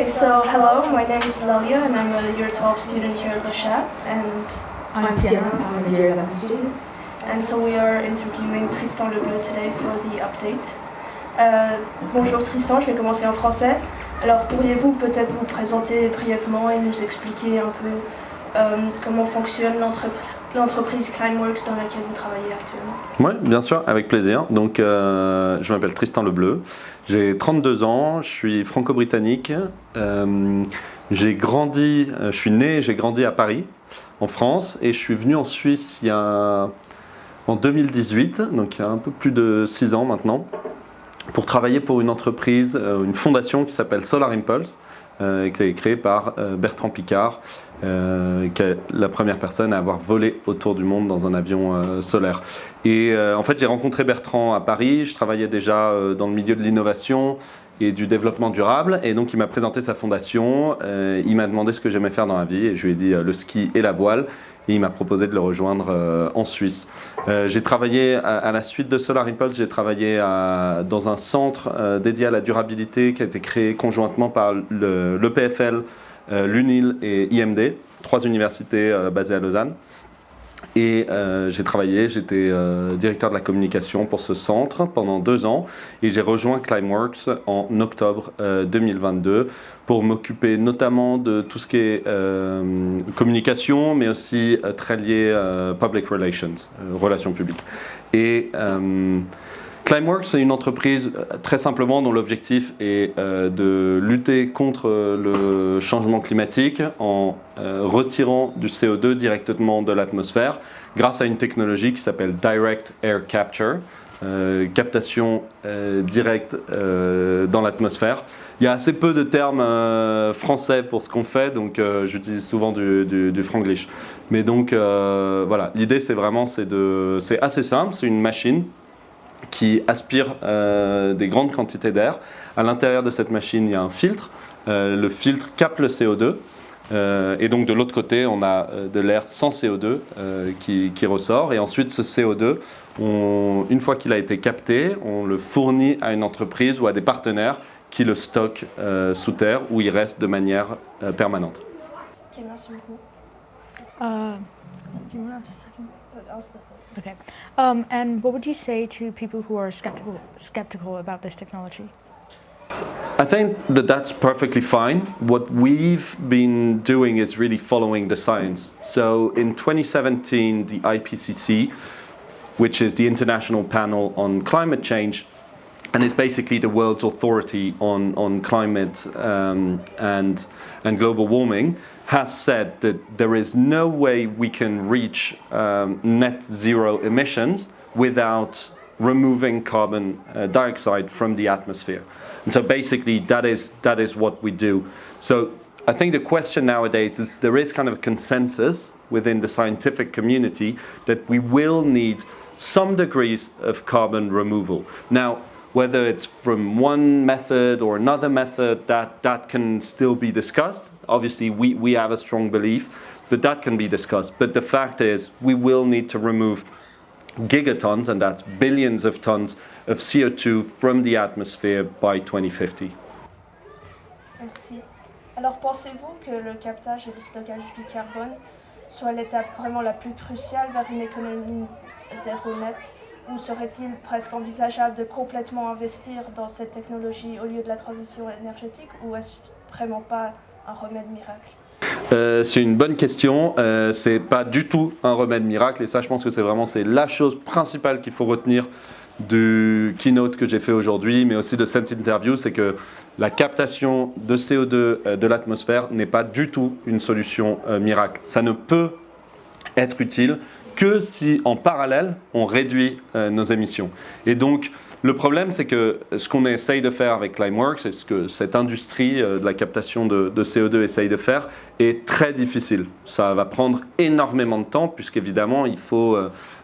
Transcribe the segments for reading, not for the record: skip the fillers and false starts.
so hello, my name is Lélia and I'm a year 12 student here at Chât, and I'm Sianna, I'm a year 11 student. And so we are interviewing Tristan Lebleu today for the update. Bonjour Tristan, je vais commencer en français. Alors pourriez-vous peut-être vous présenter brièvement et nous expliquer un peu comment fonctionne l'entreprise Climeworks dans laquelle vous travaillez actuellement? Oui, bien sûr, avec plaisir. Donc, je m'appelle Tristan Lebleu, j'ai 32 ans, je suis franco-britannique. Je suis né et j'ai grandi à Paris, en France, et je suis venu en Suisse en 2018, donc il y a un peu plus de 6 ans maintenant, pour travailler pour une entreprise, une fondation qui s'appelle Solar Impulse, qui a été créée par Bertrand Piccard, qui est la première personne à avoir volé autour du monde dans un avion solaire. Et en fait, j'ai rencontré Bertrand à Paris, je travaillais déjà dans le milieu de l'innovation et du développement durable, et donc il m'a présenté sa fondation, il m'a demandé ce que j'aimais faire dans la vie, et je lui ai dit le ski et la voile, et il m'a proposé de le rejoindre en Suisse. J'ai travaillé à la suite de Solar Impulse, j'ai travaillé dans un centre dédié à la durabilité qui a été créé conjointement par l'EPFL, l'UNIL et IMD, 3 universités basées à Lausanne. Et j'étais directeur de la communication pour ce centre pendant 2 ans, et j'ai rejoint Climeworks en octobre 2022 pour m'occuper notamment de tout ce qui est communication, mais aussi très lié public relations, relations publiques. Et Climeworks, c'est une entreprise très simplement dont l'objectif est de lutter contre le changement climatique en retirant du CO2 directement de l'atmosphère grâce à une technologie qui s'appelle Direct Air Capture, captation directe dans l'atmosphère. Il y a assez peu de termes français pour ce qu'on fait, donc j'utilise souvent du franglish. Mais donc voilà, l'idée c'est assez simple, c'est une machine qui aspire des grandes quantités d'air. À l'intérieur de cette machine, il y a un filtre. Le filtre capte le CO2. Et donc de l'autre côté, on a de l'air sans CO2 qui ressort. Et ensuite, ce CO2, une fois qu'il a été capté, on le fournit à une entreprise ou à des partenaires qui le stockent sous terre, où il reste de manière permanente. Ok, merci beaucoup. Do you want to ask a second? Okay. And what would you say to people who are skeptical about this technology? I think that's perfectly fine. What we've been doing is really following the science. So in 2017, the IPCC, which is the International Panel on Climate Change, and it's basically the world's authority on climate and global warming, has said that there is no way we can reach net zero emissions without removing carbon dioxide from the atmosphere. And so basically that is what we do. So I think the question nowadays is there is kind of a consensus within the scientific community that we will need some degrees of carbon removal. Now, whether it's from one method or another method, that can still be discussed. Obviously, we have a strong belief, but that can be discussed. But the fact is, we will need to remove gigatons, and that's billions of tons of CO2 from the atmosphere by 2050. Merci. Alors pensez-vous que le captage et le stockage du carbone soit l'étape vraiment la plus cruciale vers une économie zéro net? Ou serait-il presque envisageable de complètement investir dans cette technologie au lieu de la transition énergétique, ou est-ce vraiment pas un remède miracle? C'est une bonne question. C'est pas du tout un remède miracle, et ça, je pense que c'est la chose principale qu'il faut retenir du keynote que j'ai fait aujourd'hui, mais aussi de cette interview, c'est que la captation de CO2 de l'atmosphère n'est pas du tout une solution miracle. Ça ne peut être utile que si, en parallèle, on réduit nos émissions. Et donc, le problème, c'est que ce qu'on essaye de faire avec Climeworks, et ce que cette industrie de la captation de CO2 essaye de faire, est très difficile. Ça va prendre énormément de temps, puisqu'évidemment, il faut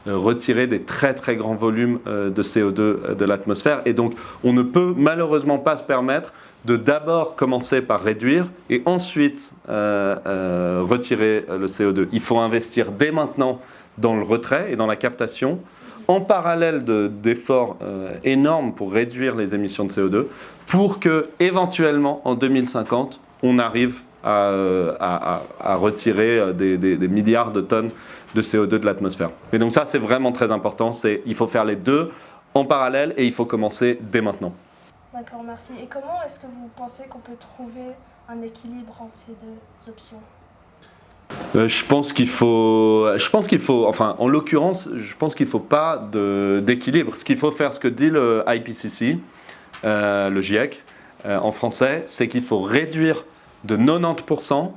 retirer des très très grands volumes de CO2 de l'atmosphère. Et donc, on ne peut malheureusement pas se permettre de d'abord commencer par réduire et ensuite retirer le CO2. Il faut investir dès maintenant dans le retrait et dans la captation, en parallèle d'efforts énormes pour réduire les émissions de CO2, pour que, éventuellement, en 2050, on arrive à retirer des milliards de tonnes de CO2 de l'atmosphère. Et donc ça, c'est vraiment très important. Il faut faire les deux en parallèle et il faut commencer dès maintenant. D'accord, merci. Et comment est-ce que vous pensez qu'on peut trouver un équilibre entre ces deux options ? Je pense qu'il faut, enfin, en l'occurrence, je pense qu'il ne faut pas d'équilibre. Ce qu'il faut faire, ce que dit le IPCC, le GIEC, en français, c'est qu'il faut réduire de 90%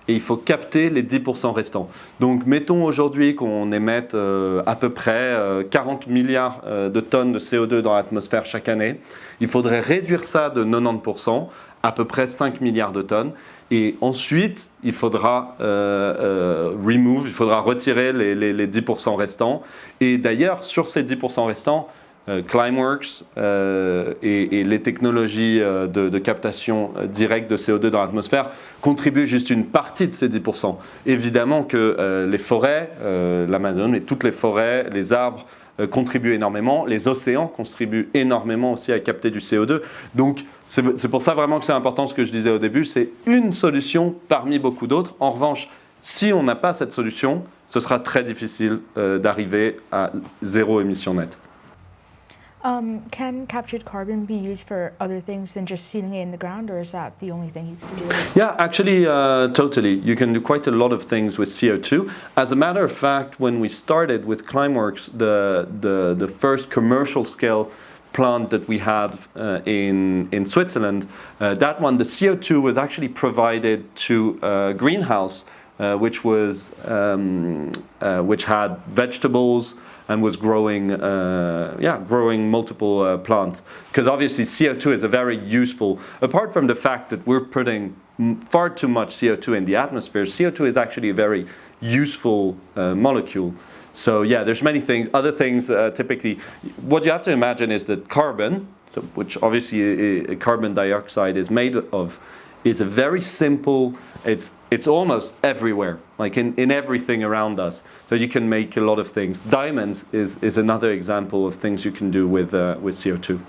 et il faut capter les 10% restants. Donc, mettons aujourd'hui qu'on émette à peu près 40 milliards de tonnes de CO2 dans l'atmosphère chaque année. Il faudrait réduire ça de 90%, à peu près 5 milliards de tonnes. Et ensuite, il faudra retirer les 10% restants. Et d'ailleurs, sur ces 10% restants, Climeworks et les technologies de captation directe de CO2 dans l'atmosphère contribuent juste une partie de ces 10%. Évidemment que les forêts, l'Amazone et toutes les forêts, les arbres contribuent énormément. Les océans contribuent énormément aussi à capter du CO2. Donc, c'est pour ça vraiment que c'est important ce que je disais au début. C'est une solution parmi beaucoup d'autres. En revanche, si on n'a pas cette solution, ce sera très difficile d'arriver à zéro émission nette. Can captured carbon be used for other things than just sealing it in the ground, or is that the only thing you can do? Yeah, actually, totally. You can do quite a lot of things with CO2. As a matter of fact, when we started with Climeworks, the first commercial scale plant that we had in Switzerland, that one, the CO2 was actually provided to a greenhouse, which had vegetables and was growing multiple plants. Because obviously CO2 is a very useful, apart from the fact that we're putting far too much CO2 in the atmosphere, CO2 is actually a very useful molecule. So yeah, there's many things. Other things, typically, what you have to imagine is that carbon, which obviously carbon dioxide is made of, is a very simple, it's almost everywhere, like in everything around us. So you can make a lot of things. Diamonds is another example of things you can do with CO2.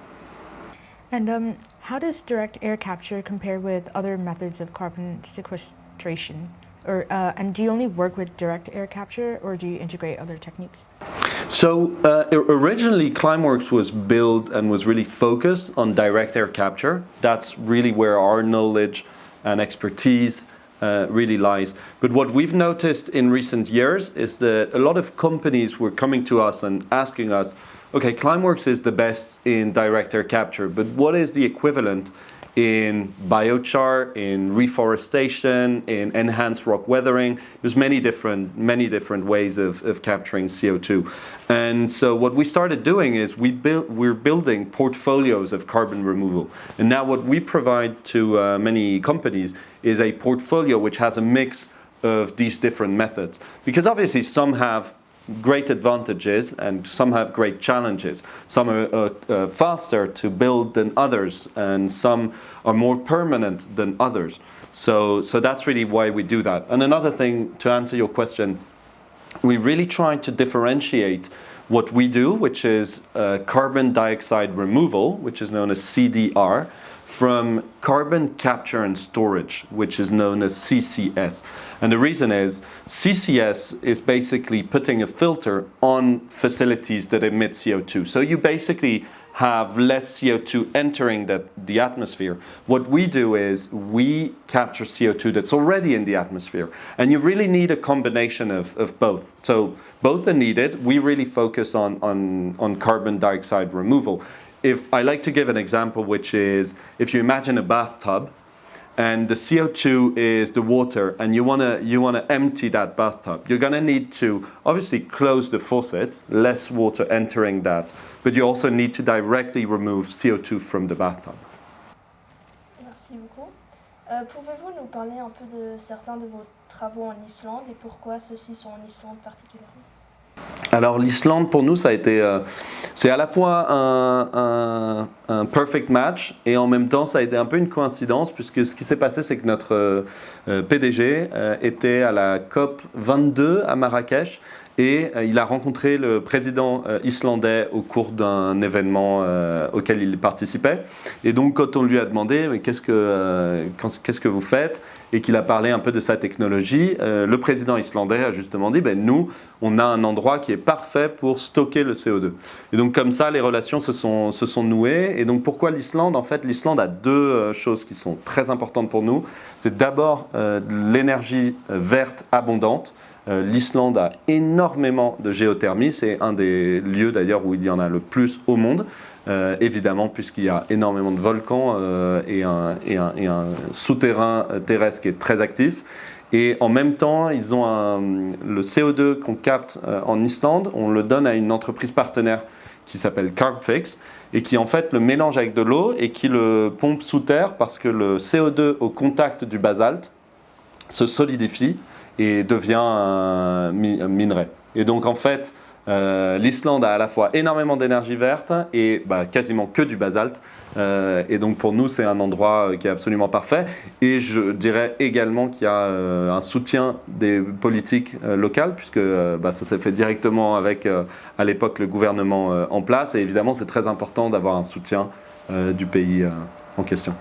And how does direct air capture compare with other methods of carbon sequestration? And do you only work with direct air capture, or do you integrate other techniques? So originally Climeworks was built and was really focused on direct air capture. That's really where our knowledge and expertise really lies. But what we've noticed in recent years is that a lot of companies were coming to us and asking us, okay, Climeworks is the best in direct air capture, but what is the equivalent in biochar, in reforestation, in enhanced rock weathering? There's many different ways of capturing CO2. And so what we started doing is we're building portfolios of carbon removal. And now what we provide to many companies is a portfolio which has a mix of these different methods. Because obviously some have great advantages and some have great challenges. Some are faster to build than others, and some are more permanent than others. So that's really why we do that. And another thing, to answer your question, we really try to differentiate what we do, which is carbon dioxide removal, which is known as CDR, from carbon capture and storage, which is known as CCS. And the reason is, CCS is basically putting a filter on facilities that emit CO2. So you basically have less CO2 entering the atmosphere. What we do is we capture CO2 that's already in the atmosphere. And you really need a combination of both. So both are needed. We really focus on carbon dioxide removal. If I like to give an example, which is if you imagine a bathtub and the CO2 is the water and you wanna empty that bathtub, you're gonna need to obviously close the faucet, less water entering that, but you also need to directly remove CO2 from the bathtub. Merci beaucoup. Pouvez-vous nous parler un peu de certains de vos travaux en Islande et pourquoi ceux-ci sont en Islande particulièrement? Alors l'Islande pour nous ça a été, c'est à la fois un perfect match et en même temps ça a été un peu une coïncidence puisque ce qui s'est passé c'est que notre PDG était à la COP 22 à Marrakech et il a rencontré le président islandais au cours d'un événement auquel il participait. Et donc quand on lui a demandé mais qu'est-ce que vous faites et qu'il a parlé un peu de sa technologie, le président islandais a justement dit nous, on a un endroit qui est parfait pour stocker le CO2. Et donc comme ça, les relations se sont nouées. Et donc pourquoi l'Islande? En fait, l'Islande a deux choses qui sont très importantes pour nous. C'est d'abord de l'énergie verte abondante. L'Islande a énormément de géothermie, c'est un des lieux d'ailleurs où il y en a le plus au monde, évidemment puisqu'il y a énormément de volcans et un souterrain terrestre qui est très actif. Et en même temps, ils ont le CO2 qu'on capte en Islande, on le donne à une entreprise partenaire qui s'appelle Carbfix et qui en fait le mélange avec de l'eau et qui le pompe sous terre parce que le CO2 au contact du basalte se solidifie et devient un minerai. Et donc en fait, l'Islande a à la fois énormément d'énergie verte et quasiment que du basalte. Et donc pour nous, c'est un endroit qui est absolument parfait. Et je dirais également qu'il y a un soutien des politiques locales, puisque ça s'est fait directement avec, à l'époque, le gouvernement en place. Et évidemment, c'est très important d'avoir un soutien du pays en question.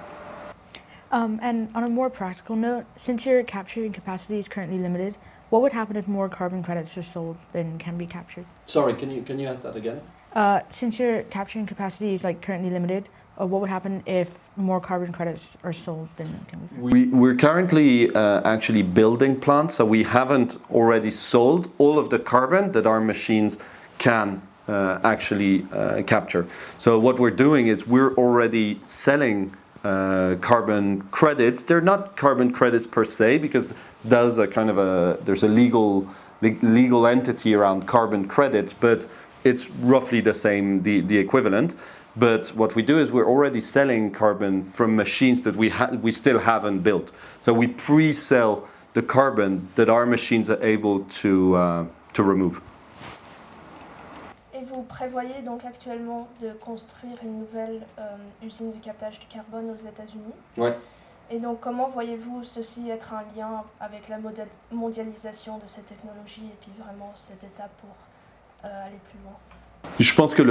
And on a more practical note, since your capturing capacity is currently limited, what would happen if more carbon credits are sold than can be captured? Sorry, can you ask that again? Since your capturing capacity is currently limited, what would happen if more carbon credits are sold than can be captured? We're currently actually building plants, so we haven't already sold all of the carbon that our machines can actually capture. So what we're doing is we're already selling carbon credits. They're not carbon credits per se because those are kind of there's a legal entity around carbon credits, but it's roughly the same, the equivalent. But what we do is we're already selling carbon from machines that we still haven't built. So we pre-sell the carbon that our machines are able to remove. Et vous prévoyez donc actuellement de construire une nouvelle usine de captage du carbone aux États-Unis. Ouais. Et donc comment voyez-vous ceci être un lien avec la mondialisation de ces technologies et puis vraiment cette étape pour aller plus loin? Je pense que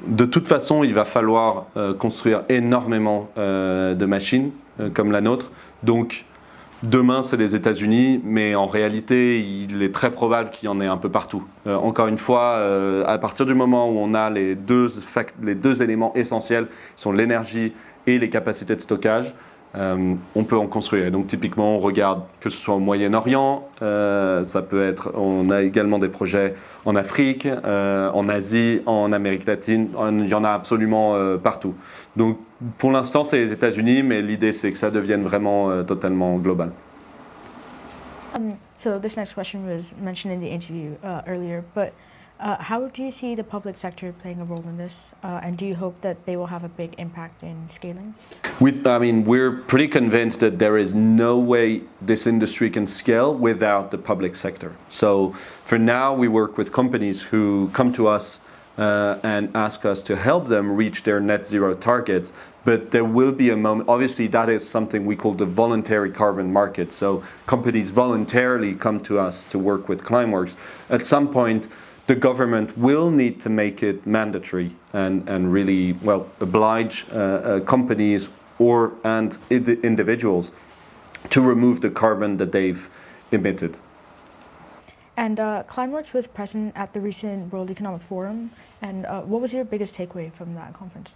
de toute façon, il va falloir construire énormément de machines comme la nôtre. Donc, demain, c'est les États-Unis, mais en réalité, il est très probable qu'il y en ait un peu partout. Encore une fois, à partir du moment où on a les deux éléments essentiels, qui sont l'énergie et les capacités de stockage, on peut en construire. Et donc typiquement, on regarde que ce soit au Moyen-Orient, ça peut être. On a également des projets en Afrique, en Asie, en Amérique latine. Il y en a absolument partout. Donc pour l'instant, c'est les États-Unis, mais l'idée c'est que ça devienne vraiment totalement global. So this next question was mentioned in the interview earlier, but how do you see the public sector playing a role in this? And do you hope that they will have a big impact in scaling? We're pretty convinced that there is no way this industry can scale without the public sector. So for now, we work with companies who come to us and ask us to help them reach their net zero targets. But there will be a moment, obviously that is something we call the voluntary carbon market. So companies voluntarily come to us to work with Climeworks. At some point, the government will need to make it mandatory and really, oblige companies and individuals to remove the carbon that they've emitted. And Climeworks was present at the recent World Economic Forum. And what was your biggest takeaway from that conference?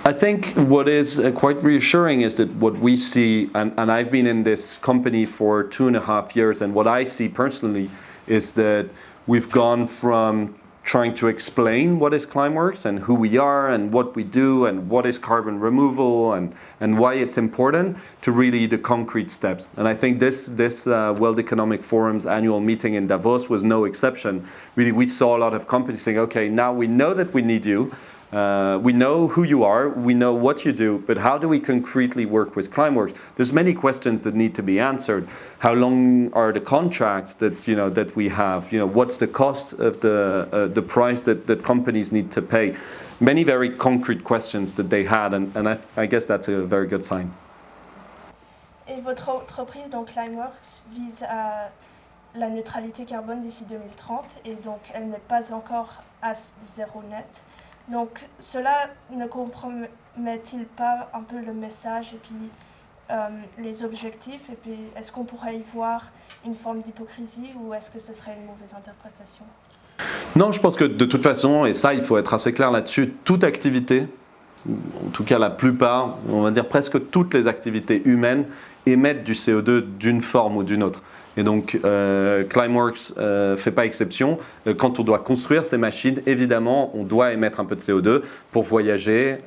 I think what is quite reassuring is that what we see, and I've been in this company for 2.5 years, and what I see personally is that we've gone from trying to explain what is Climeworks and who we are and what we do and what is carbon removal and why it's important to really the concrete steps. And I think this World Economic Forum's annual meeting in Davos was no exception. Really, we saw a lot of companies saying, okay, now we know that we need you. We know who you are, we know what you do, but how do we concretely work with Climeworks? There's many questions that need to be answered. How long are the contracts that we have? What's the cost of the price that companies need to pay? Many very concrete questions that they had, and I guess that's a very good sign. Et votre entreprise, donc Climeworks, vise à la neutralité carbone d'ici 2030 et donc elle n'est pas encore à zéro net. Donc cela ne compromet-il pas un peu le message et puis les objectifs, et puis est-ce qu'on pourrait y voir une forme d'hypocrisie ou est-ce que ce serait une mauvaise interprétation? Non, je pense que de toute façon, et ça il faut être assez clair là-dessus, toute activité, en tout cas la plupart, on va dire presque toutes les activités humaines émettent du CO2 d'une forme ou d'une autre. Et donc Climeworks ne fait pas exception. Quand on doit construire ces machines, évidemment, on doit émettre un peu de CO2 pour voyager,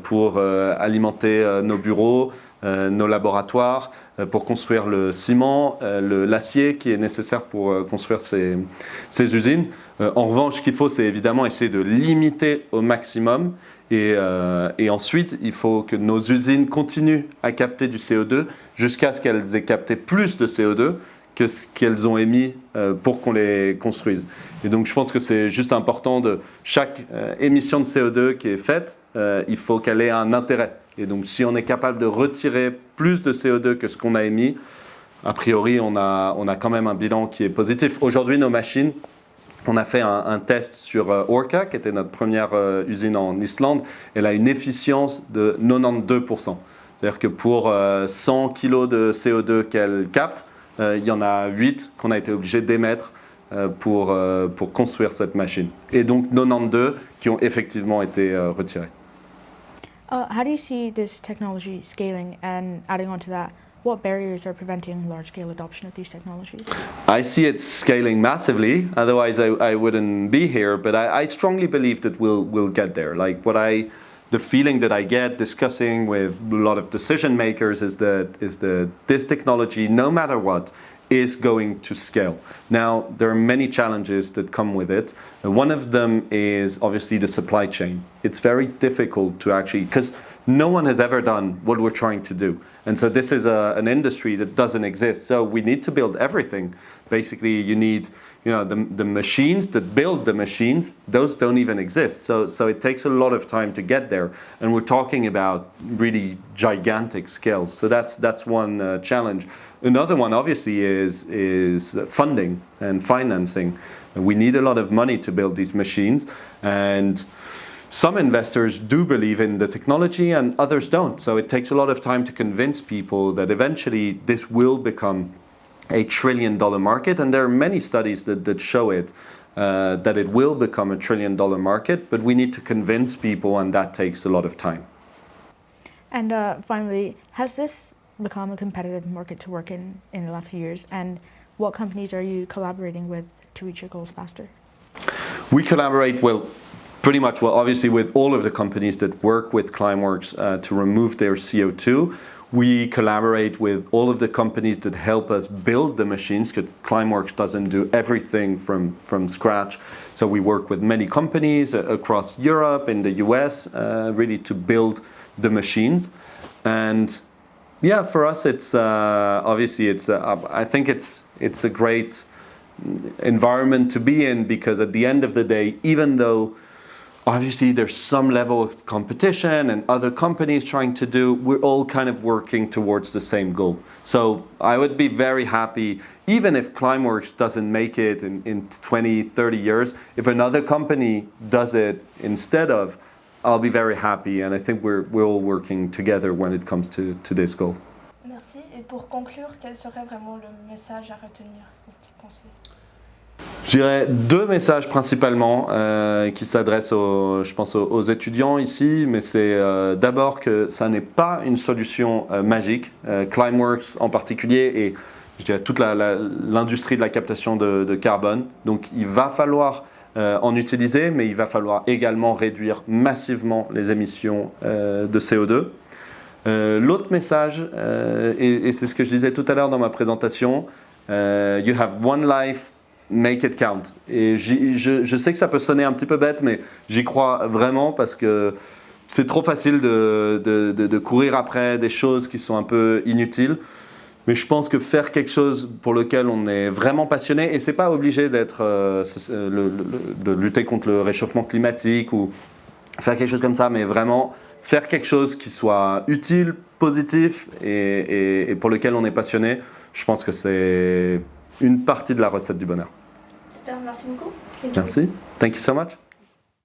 pour alimenter nos bureaux, nos laboratoires, pour construire le ciment, l'acier qui est nécessaire pour construire ces usines. En revanche, ce qu'il faut, c'est évidemment essayer de limiter au maximum. Et ensuite, il faut que nos usines continuent à capter du CO2 jusqu'à ce qu'elles aient capté plus de CO2 que ce qu'elles ont émis pour qu'on les construise. Et donc, je pense que c'est juste important de chaque émission de CO2 qui est faite, il faut qu'elle ait un intérêt. Et donc, si on est capable de retirer plus de CO2 que ce qu'on a émis, a priori, on a quand même un bilan qui est positif. Aujourd'hui, nos machines, on a fait un test sur Orca, qui était notre première usine en Islande. Elle a une efficience de 92%. C'est-à-dire que pour 100 kg de CO2 qu'elle capte, il y en a 8 qu'on a été obligé d'émettre pour construire cette machine. Et donc 92 qui ont effectivement été retirés. How do you see this technology scaling, and adding on to that, what barriers are preventing large-scale adoption of these technologies? I see it scaling massively, otherwise I wouldn't be here, but I strongly believe that we'll get there. Like the feeling that I get discussing with a lot of decision makers is that this technology, no matter what, is going to scale. Now, there are many challenges that come with it. One of them is obviously the supply chain. It's very difficult to actually, because no one has ever done what we're trying to do. And so this is an industry that doesn't exist. So we need to build everything. Basically, you need the machines that build the machines, those don't even exist. So it takes a lot of time to get there. And we're talking about really gigantic scales. So that's one challenge. Another one, obviously, is funding and financing. We need a lot of money to build these machines. And some investors do believe in the technology and others don't. So it takes a lot of time to convince people that eventually this will become $1 trillion market. And there are many studies that show it, that it will become $1 trillion market. But we need to convince people, and that takes a lot of time. And finally, has this become a competitive market to work in the last few years? And what companies are you collaborating with to reach your goals faster? We collaborate, pretty much, obviously with all of the companies that work with Climeworks to remove their CO2. We collaborate with all of the companies that help us build the machines, because Climeworks doesn't do everything from scratch. So we work with many companies across Europe, in the US, really to build the machines. And yeah, for us, it's obviously I think it's a great environment to be in, because at the end of the day, even though obviously there's some level of competition and other companies trying to do, we're all kind of working towards the same goal. So I would be very happy, even if Climeworks doesn't make it in 20, 30 years, if another company does it instead of, I'll be very happy, and I think we're all working together when it comes to this goal. Merci. Et pour conclure, quel serait vraiment le message à retenir, vous pensez? Je dirais 2 messages principalement qui s'adressent je pense aux étudiants ici, mais c'est d'abord que ça n'est pas une solution magique. Climeworks en particulier et je dirais toute l'industrie de la captation de carbone. Donc il va falloir en utiliser, mais il va falloir également réduire massivement les émissions de CO2. L'autre message, et c'est ce que je disais tout à l'heure dans ma présentation, you have one life, make it count. Et je sais que ça peut sonner un petit peu bête, mais j'y crois vraiment, parce que c'est trop facile de courir après des choses qui sont un peu inutiles. Mais je pense que faire quelque chose pour lequel on est vraiment passionné, et c'est pas obligé d'être de lutter contre le réchauffement climatique ou faire quelque chose comme ça, mais vraiment faire quelque chose qui soit utile, positif et pour lequel on est passionné, je pense que une partie de la recette du bonheur. Super, merci beaucoup. Merci. Thank you so much.